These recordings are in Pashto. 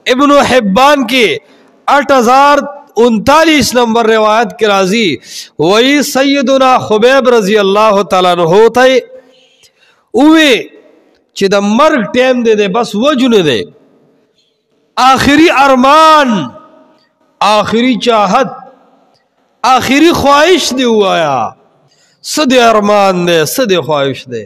ابن حبان کی 8039 نمبر روایت کی راضی وہی سیدنا خبیب رضی اللہ تعالیٰ عنہ ہوتا ہے اوے چی دا مرگ ٹیم دے دے بس وجن دے آخری ارمان آخری چاہت آخری خواہش دے ہوایا صد ارمان دے صد خواہش دے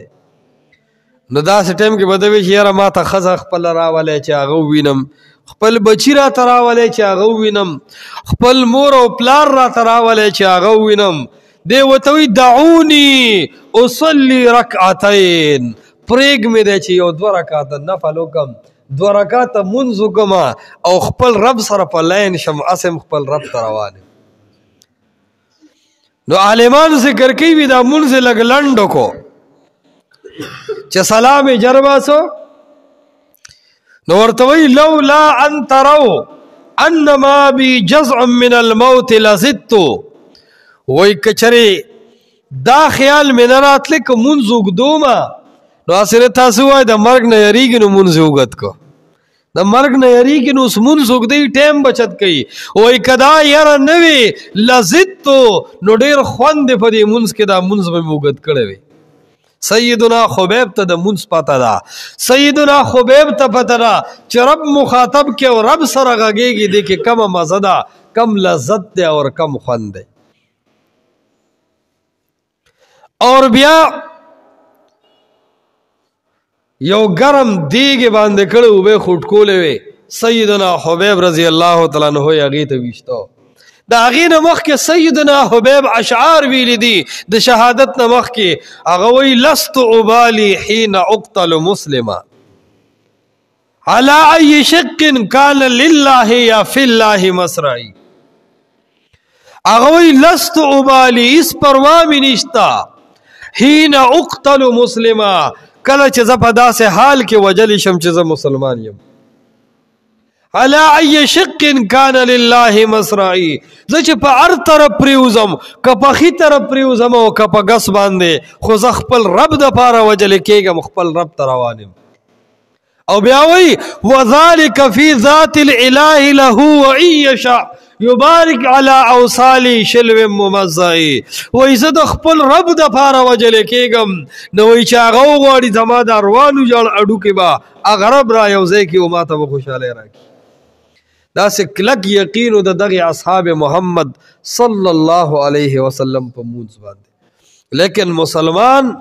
نو دا سے ٹیم کی بدوی چی یارا ما تا خزا خپل راولے چی آغو وینم خپل بچی را تراولے چی آغو وینم خپل مور و پلار را تراولے چی آغو وینم دے وطوی دعونی اصلی رکعتین پریگ میں دے چی یو 2 رکعت نفلو کم 2 رکعت منزو کما او خپل رب سر پا لین شم اسم خپل رب تراوانے نو عالمان ذکر کی بھی دا منز لگ لنڈو کو چا سلام جربا سو نو ورتوی لولا ان ترو انما بی جزع من الموت لزدتو وی کچری دا خیال میں نرات لک منزوگ دوما نو اصلی تاسو آئی دا مرگ نیریگی نو منزوگت کو دا مرگ نیریگی نو اس منزوگ دی ٹیم بچت کئی وی کدا یارا نوی لزدتو نو دیر خوند پا دی منز کے دا منز میں موگت کڑوی سیدنا خبیب تا دا منز پاتا دا سیدنا خبیب تا پاتا دا چی رب مخاطب کے اور رب سرگا گے گی دے کہ کم مزدہ کم لذت دے اور کم خوند دے اور بیا یو گرم دیگی باندے کڑے ہوئے خودکولے وے سیدنا خبیب رضی اللہ تعالیٰ عنہ اغیت ویشتو دا اغین مخ کے سیدنا حبیب اشعار ویلی دی دا شہادت نمخ کے اغوی لست عبالی حین اقتل مسلما علا ای شق کان للہ یا فی اللہ مسرعی اغوی لست عبالی اس پروامی نشتا حین اقتل مسلما کل چیزا پدا سے حال کے وجل شم چیزا مسلمان یم علا ای شق کان للہ مسرعی زچ پا ار طرف پریوزم کپا خی طرف پریوزم و کپا گس باندے خوز اخپل رب دا پارا وجل کیگا مخپل رب تروانم او بیاوی وذالک فی ذات الالہ لہو وعیشا یبارک علی اوصالی شلو ممزعی وی زد اخپل رب دا پارا وجل کیگم نوی چاگو غواری زما دا روانو جال اڈو کے با اغرب را یوزے کی اماتا بخوشالے راکی دا سے کلک یقینو دا دغی اصحاب محمد صلی اللہ علیہ وسلم پا مونس باندے لیکن مسلمان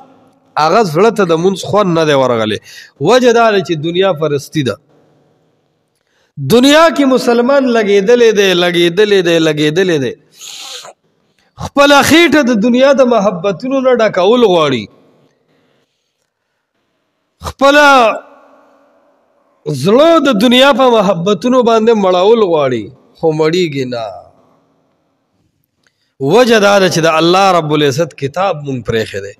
آغاز فرط دا مونس خوان ندے ورغلے وجہ دارے چی دنیا پرستی دا دنیا کی مسلمان لگے دلے دے لگے دلے دے لگے دلے دے خپلا خیٹ دا دنیا دا محبتنو نا ڈاکا اولغواری خپلا زلو دا دنیا پا محبتنو باندے مڑاول غواری خو مڑی گی نا وجہ دارے چی دا اللہ رب العزت کتاب مونگ پریخے دے